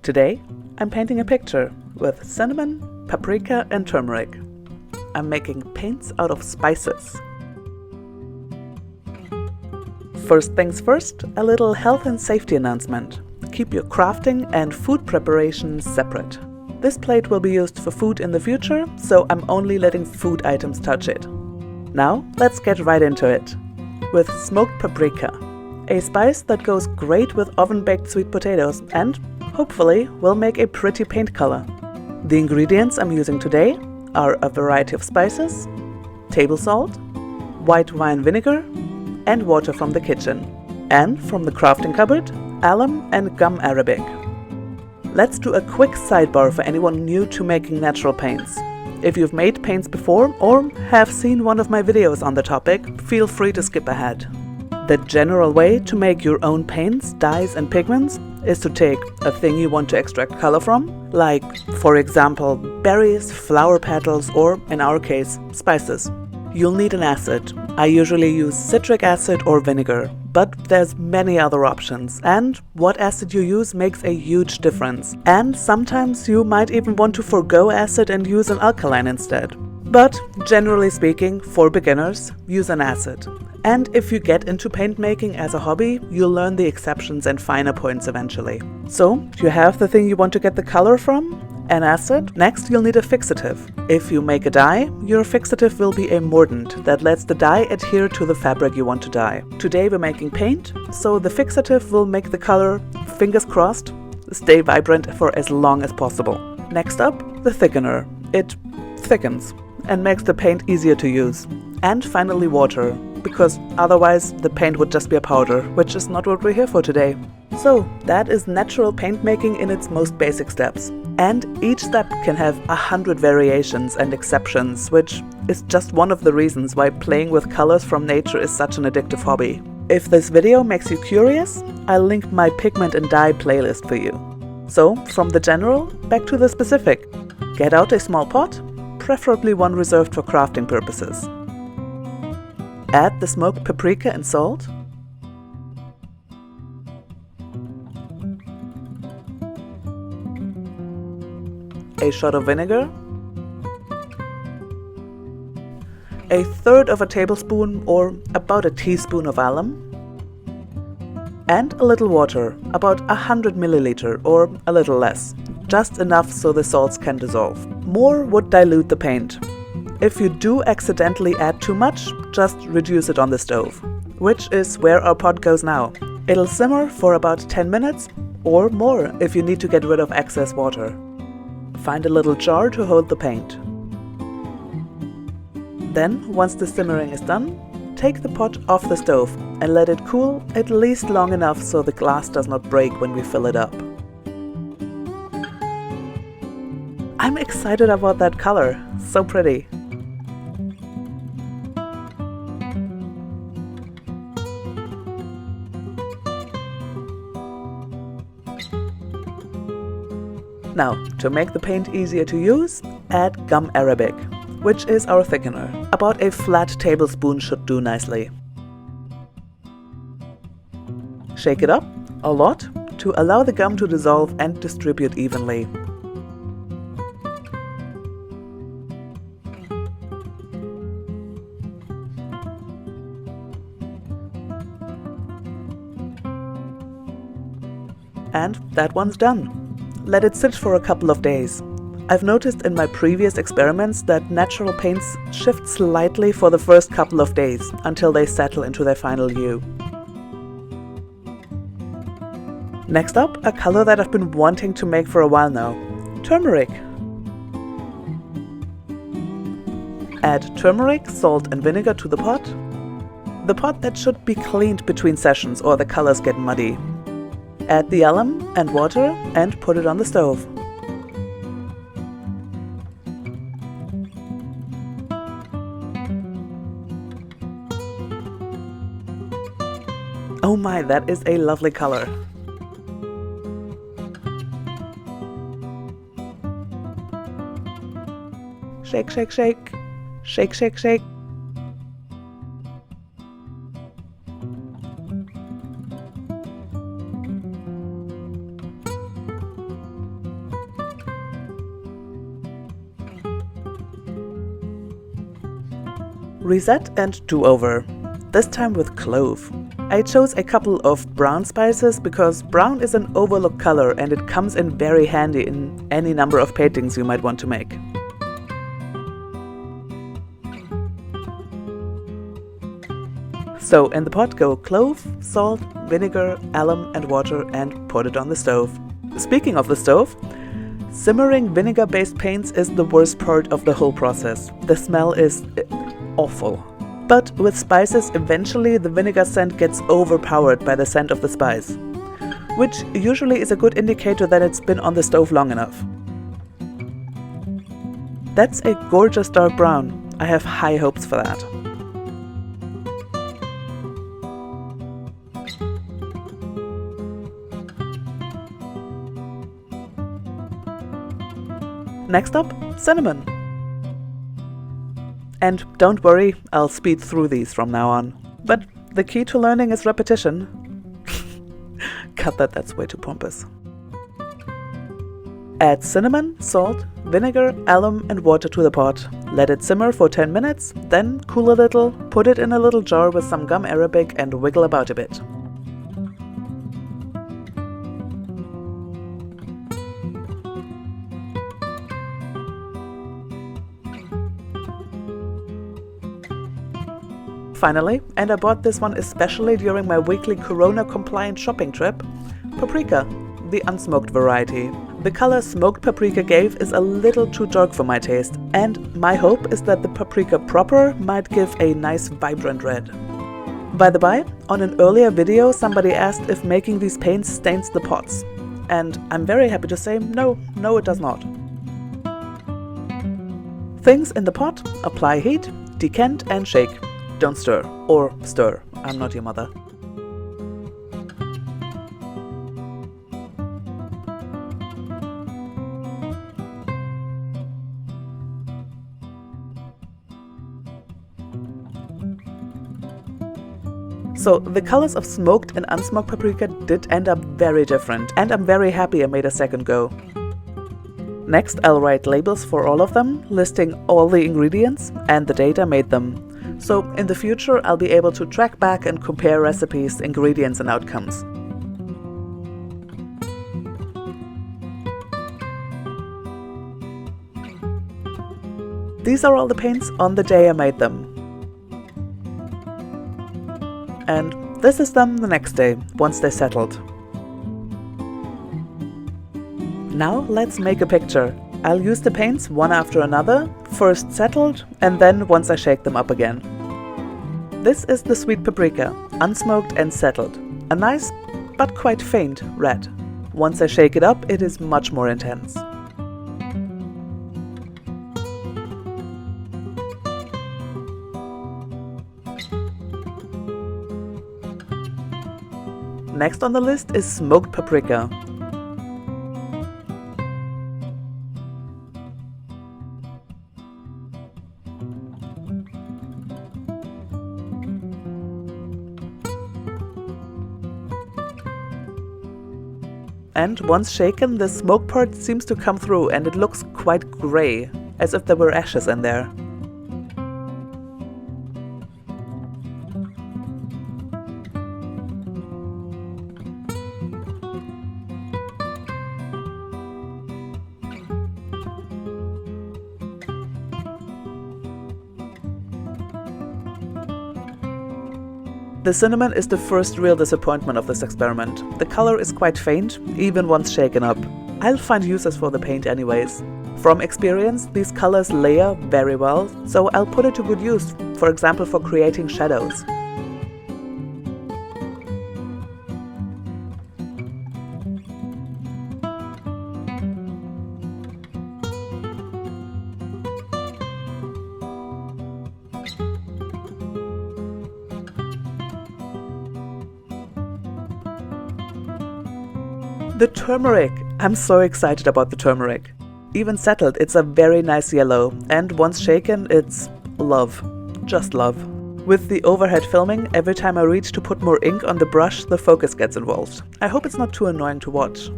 Today, I'm painting a picture with cinnamon, paprika and turmeric. I'm making paints out of spices. First things first, a little health and safety announcement. Keep your crafting and food preparations separate. This plate will be used for food in the future, so I'm only letting food items touch it. Now, let's get right into it. With smoked paprika, a spice that goes great with oven-baked sweet potatoes and, hopefully, will make a pretty paint color. The ingredients I'm using today are a variety of spices, table salt, white wine vinegar, and water from the kitchen. And from the crafting cupboard, alum and gum arabic. Let's do a quick sidebar for anyone new to making natural paints. If you've made paints before or have seen one of my videos on the topic, feel free to skip ahead. The general way to make your own paints, dyes and pigments is to take a thing you want to extract color from, like, for example, berries, flower petals or, in our case, spices. You'll need an acid. I usually use citric acid or vinegar, but there's many other options, and what acid you use makes a huge difference. And sometimes you might even want to forgo acid and use an alkaline instead. But generally speaking, for beginners, use an acid. And if you get into paint making as a hobby, you'll learn the exceptions and finer points eventually. So, you have the thing you want to get the color from, an acid. Next, you'll need a fixative. If you make a dye, your fixative will be a mordant that lets the dye adhere to the fabric you want to dye. Today we're making paint, so the fixative will make the color, fingers crossed, stay vibrant for as long as possible. Next up, the thickener. It thickens and makes the paint easier to use. And finally water, because otherwise the paint would just be a powder, which is not what we're here for today. So that is natural paint making in its most basic steps. And each step can have 100 variations and exceptions, which is just one of the reasons why playing with colors from nature is such an addictive hobby. If this video makes you curious, I'll link my pigment and dye playlist for you. So, from the general, back to the specific. Get out a small pot, preferably one reserved for crafting purposes. Add the smoked paprika and salt. A shot of vinegar, a third of a tablespoon or about a teaspoon of alum, and a little water, about 100 milliliter or a little less, just enough so the salts can dissolve. More would dilute the paint. If you do accidentally add too much, just reduce it on the stove, which is where our pot goes now. It'll simmer for about 10 minutes or more if you need to get rid of excess water. Find a little jar to hold the paint. Then, once the simmering is done, take the pot off the stove and let it cool at least long enough so the glass does not break when we fill it up. I'm excited about that color, so pretty. Now, to make the paint easier to use, add gum arabic, which is our thickener. About a flat tablespoon should do nicely. Shake it up a lot to allow the gum to dissolve and distribute evenly. And that one's done. Let it sit for a couple of days. I've noticed in my previous experiments that natural paints shift slightly for the first couple of days until they settle into their final hue. Next up, a color that I've been wanting to make for a while now, turmeric. Add turmeric, salt and vinegar to the pot. The pot that should be cleaned between sessions or the colors get muddy. Add the alum and water and put it on the stove. Oh my, that is a lovely color. Shake, shake, shake. Shake, shake, shake. Reset and do over. This time with clove. I chose a couple of brown spices because brown is an overlooked color and it comes in very handy in any number of paintings you might want to make. So in the pot go clove, salt, vinegar, alum and water, and put it on the stove. Speaking of the stove, simmering vinegar-based paints is the worst part of the whole process. The smell is awful. But with spices, eventually the vinegar scent gets overpowered by the scent of the spice, which usually is a good indicator that it's been on the stove long enough. That's a gorgeous dark brown. I have high hopes for that. Next up, cinnamon. And don't worry, I'll speed through these from now on. But the key to learning is repetition. Cut that, that's way too pompous. Add cinnamon, salt, vinegar, alum and water to the pot. Let it simmer for 10 minutes, then cool a little, put it in a little jar with some gum arabic and wiggle about a bit. Finally, and I bought this one especially during my weekly Corona-compliant shopping trip, paprika, the unsmoked variety. The color smoked paprika gave is a little too dark for my taste, and my hope is that the paprika proper might give a nice vibrant red. By the by, on an earlier video somebody asked if making these paints stains the pots, and I'm very happy to say no it does not. Things in the pot, apply heat, decant and shake. Don't stir, or stir, I'm not your mother. So the colors of smoked and unsmoked paprika did end up very different, and I'm very happy I made a second go. Next, I'll write labels for all of them, listing all the ingredients and the date I made them. So in the future, I'll be able to track back and compare recipes, ingredients and outcomes. These are all the paints on the day I made them. And this is them the next day, once they settled. Now let's make a picture. I'll use the paints one after another, first settled and then once I shake them up again. This is the sweet paprika, unsmoked and settled. A nice, but quite faint red. Once I shake it up, it is much more intense. Next on the list is smoked paprika. And once shaken, the smoke part seems to come through and it looks quite grey, as if there were ashes in there. The cinnamon is the first real disappointment of this experiment. The color is quite faint, even once shaken up. I'll find uses for the paint anyways. From experience, these colors layer very well, so I'll put it to good use, for example for creating shadows. The turmeric! I'm so excited about the turmeric. Even settled, it's a very nice yellow, and once shaken, it's love. Just love. With the overhead filming, every time I reach to put more ink on the brush, the focus gets involved. I hope it's not too annoying to watch.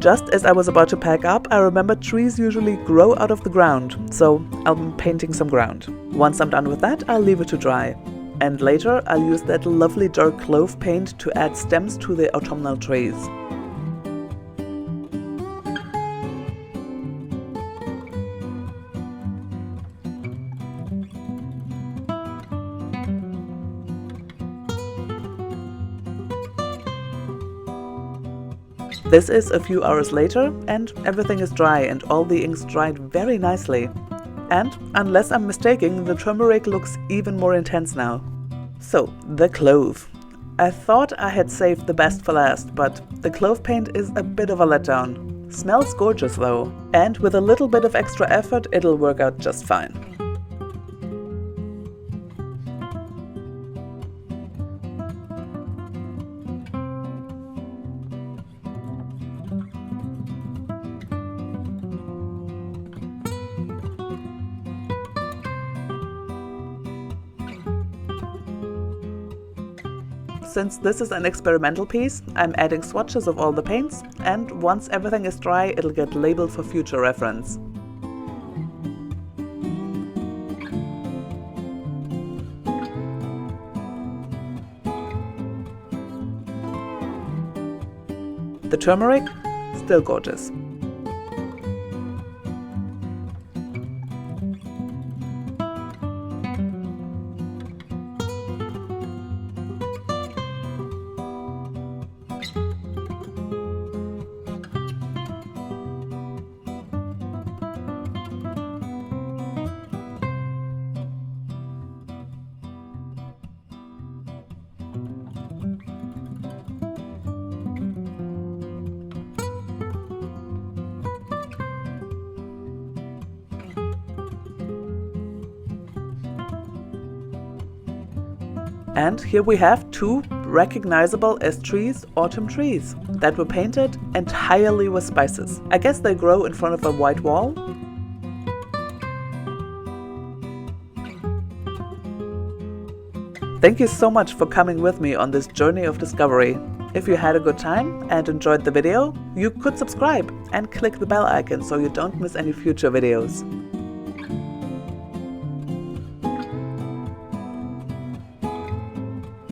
Just as I was about to pack up, I remembered trees usually grow out of the ground, so I'm painting some ground. Once I'm done with that, I'll leave it to dry. And later, I'll use that lovely dark clove paint to add stems to the autumnal trees. This is a few hours later, and everything is dry and all the inks dried very nicely. And, unless I'm mistaken, the turmeric looks even more intense now. So, the clove. I thought I had saved the best for last, but the clove paint is a bit of a letdown. Smells gorgeous though, and with a little bit of extra effort it'll work out just fine. Since this is an experimental piece, I'm adding swatches of all the paints, and once everything is dry, it'll get labeled for future reference. The turmeric, still gorgeous. And here we have two recognizable as trees autumn trees that were painted entirely with spices. I guess they grow in front of a white wall. Thank you so much for coming with me on this journey of discovery. If you had a good time and enjoyed the video, you could subscribe and click the bell icon so you don't miss any future videos.